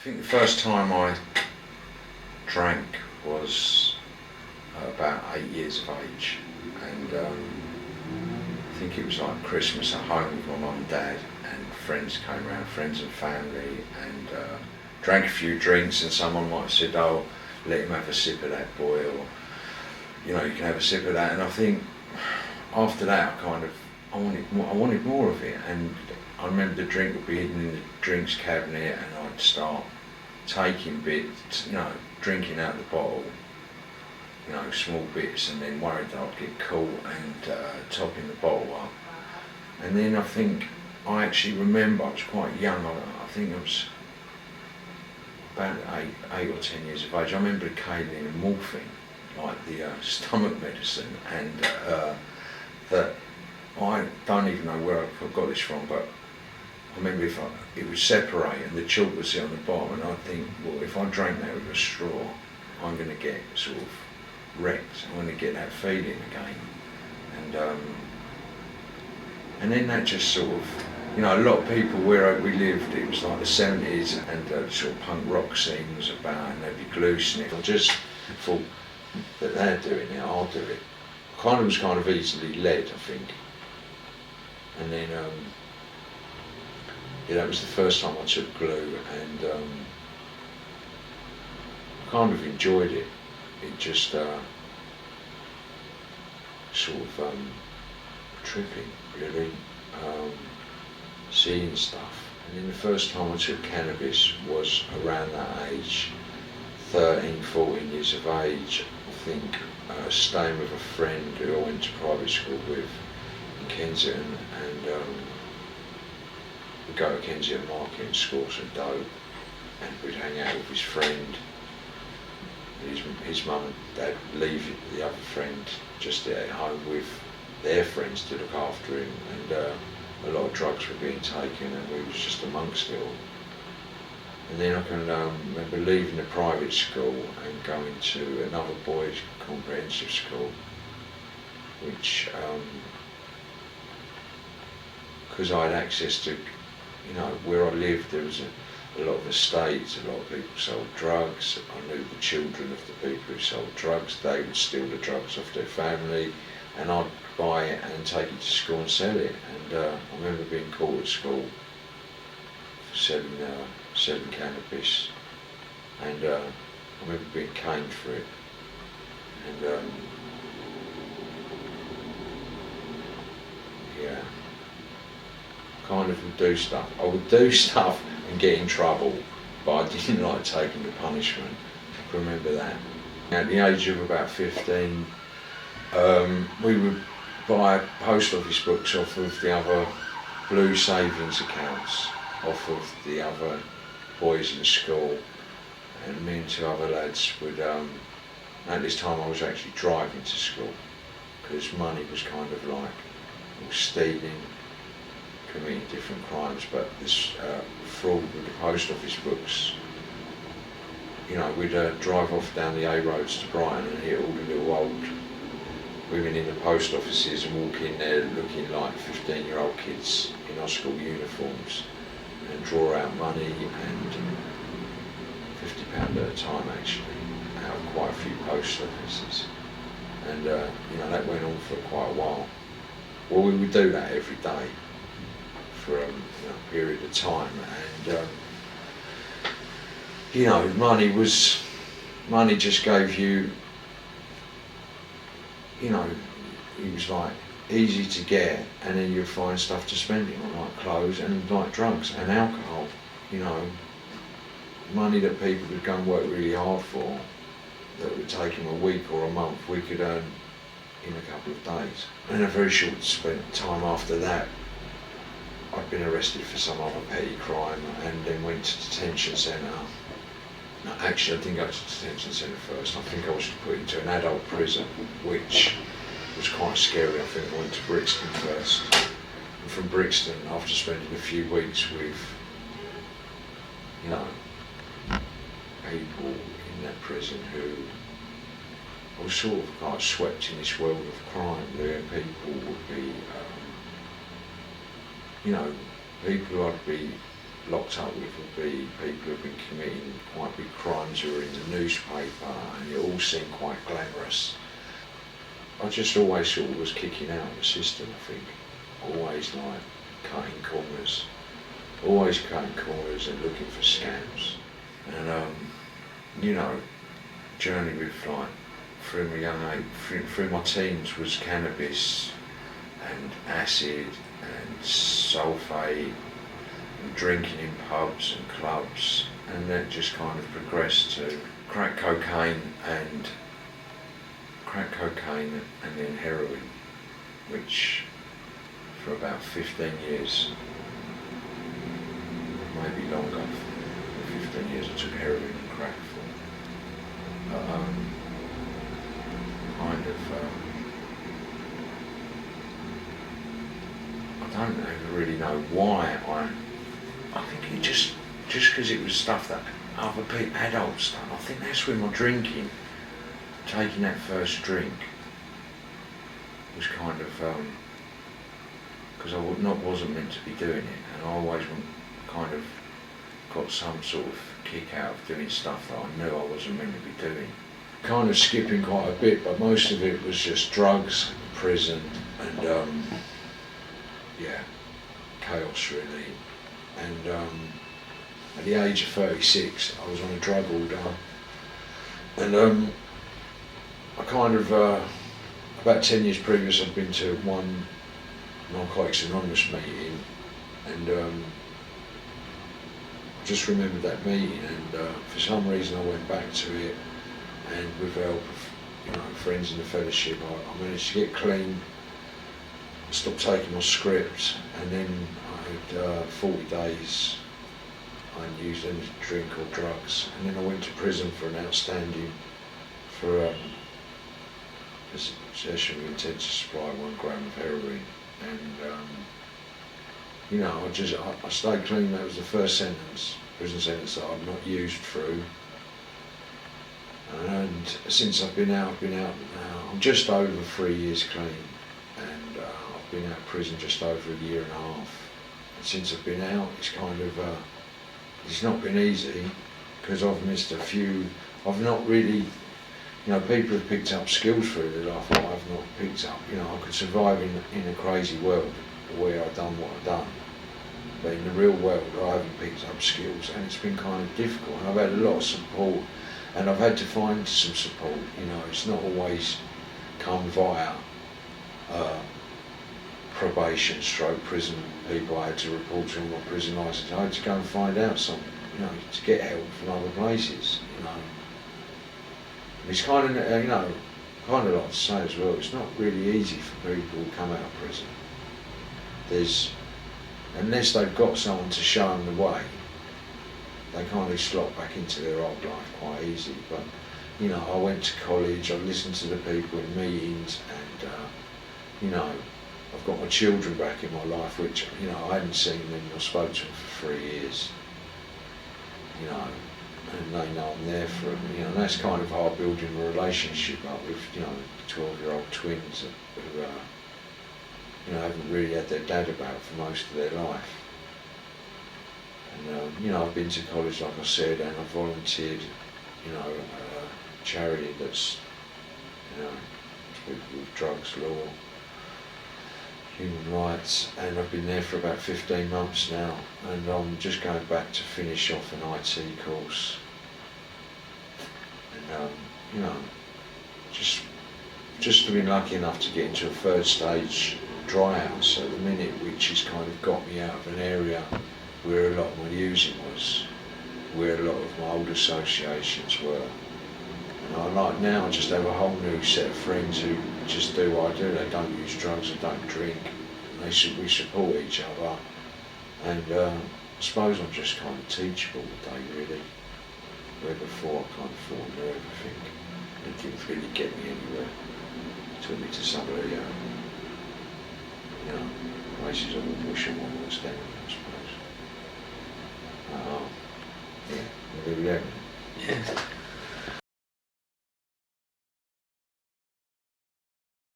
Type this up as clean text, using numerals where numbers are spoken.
I think the first time I drank was about 8 years of age, and I think it was like Christmas at home with my mum and dad, and friends came around, friends and family, and drank a few drinks, and someone might have said, "Oh, let him have a sip of that, boy," or you can have a sip of that. And I think after that, I wanted more of it, and I remember the drink would be hidden in the drinks cabinet, and I'd start taking bits, drinking out the bottle, small bits, and then worried that I'd get caught and topping the bottle up. And then I think I actually remember I was quite young. I think I was about 8 or 10 years of age. I remember Caidin and morphine, like the stomach medicine, and that I don't even know where I got this from, but I remember it would separate and the chalk would sit on the bottom, and I'd think, well, if I drank that with a straw, I'm going to get sort of wrecked. I'm going to get that feeling again. And then that just sort of, a lot of people where we lived, it was like the 70s, and sort of punk rock scene was about, and there'd be glue sniff. I just thought that they're doing it, I'll do it. I was kind of easily led, I think. And then, that was the first time I took glue, and I kind of enjoyed it. It just sort of tripping, really, seeing stuff. And then the first time I took cannabis was around that age, 13, 14 years of age, I think, staying with a friend who I went to private school with in Kensington, and we'd go to Kensington Market and score some dope, and we'd hang out with his friend. His mum and dad would leave the other friend just at home with their friends to look after him, and a lot of drugs were being taken, and we was just amongst it all. And then I can remember leaving the private school and going to another boys' comprehensive school, which, because I had access to, where I lived, there was a lot of estates, a lot of people sold drugs. I knew the children of the people who sold drugs. They would steal the drugs off their family, and I'd buy it and take it to school and sell it. And I remember being caught at school for selling cannabis, and I remember being caned for it. And kind of would do stuff. I would do stuff and get in trouble, but I didn't like taking the punishment. I can remember that. At the age of about 15, we would buy post office books off of the other blue savings accounts, off of the other boys in school, and me and two other lads would, at this time I was actually driving to school, because money was kind of like, stealing, committing different crimes, but this fraud with the post office books, we'd drive off down the A roads to Brighton and hit all the little old women in the post offices and walk in there looking like 15-year-old kids in our school uniforms, and draw out money, and £50 at a time actually, out of quite a few post offices. And that went on for quite a while. Well, we would do that every day for a period of time, and money just gave you, it was like easy to get, and then you'd find stuff to spend it on, like clothes and like drugs and alcohol. Money that people would go and work really hard for, that would take them a week or a month, we could earn in a couple of days. And a very short time after that, I'd been arrested for some other petty crime, and then went to detention centre. No, actually, I didn't go to detention centre first. I think I was put into an adult prison, which was quite scary. I think I went to Brixton first. And from Brixton, after spending a few weeks with, people in that prison who, I was sort of kind of swept in this world of crime, where people would be, people who I'd be locked up with would be people who've been committing quite big crimes who are in the newspaper, and it all seemed quite glamorous. I just always sort of was kicking out of the system, I think. Always like cutting corners. Always cutting corners and looking for scams. And you know, journey with like through my young age, through my teens was cannabis and acid and sulphate and drinking in pubs and clubs, and then just kind of progressed to crack cocaine and then heroin, which for about 15 years, maybe longer, for 15 years I took heroin and crack for. Kind of, I don't ever really know why I think it just because it was stuff that other people, adults done. I think that's when my drinking, taking that first drink, was kind of, because wasn't meant to be doing it, and I always kind of got some sort of kick out of doing stuff that I knew I wasn't meant to be doing. Kind of skipping quite a bit, but most of it was just drugs, prison, and chaos really. And at the age of 36, I was on a drug order, and I kind of, about 10 years previous, I'd been to one Narcotics Anonymous meeting, and just remembered that meeting, and for some reason I went back to it, and with the help of friends in the fellowship, I managed to get clean, stopped taking my script, and then I had 40 days I hadn't used any drink or drugs, and then I went to prison for an outstanding for possession with intent to supply 1 gram of heroin, and I stayed clean. That was the first prison sentence that I've not used through. And since I've been out now. I'm just over 3 years clean, and I've been out of prison just over 1.5 years. And since I've been out, it's kind of, it's not been easy, because I've missed a few. I've not really, people have picked up skills through their life that I've not picked up. I could survive in a crazy world where I've done what I've done. But in the real world, I haven't picked up skills, and it's been kind of difficult. And I've had a lot of support, and I've had to find some support. It's not always come via probation, prison people. I had to report to my prison license. I had to go and find out something, to get help from other places. It's kind of, kind of like to say as well, it's not really easy for people who come out of prison. Unless they've got someone to show them the way, they kind of slot back into their old life quite easy. But, I went to college, I listened to the people in meetings, and, I've got my children back in my life, which, I hadn't seen them or spoke to them for 3 years. And they know I'm there for them, and that's kind of hard, building a relationship up with, 12-year-old twins who, haven't really had their dad about for most of their life. And, I've been to college, like I said, and I've volunteered, a charity that's, with drugs law, human rights, and I've been there for about 15 months now, and I'm just going back to finish off an IT course, and just been lucky enough to get into a 3rd stage dry house at the minute, which has kind of got me out of an area where a lot of my using was, where a lot of my old associations were. And I just have a whole new set of friends who just do what I do. They don't use drugs, they don't drink, and we support each other. And I suppose I'm just kind of teachable today, really. Where before I kind of thought I knew everything. It didn't really get me anywhere. It took me to some of the, places I wouldn't wish I was down.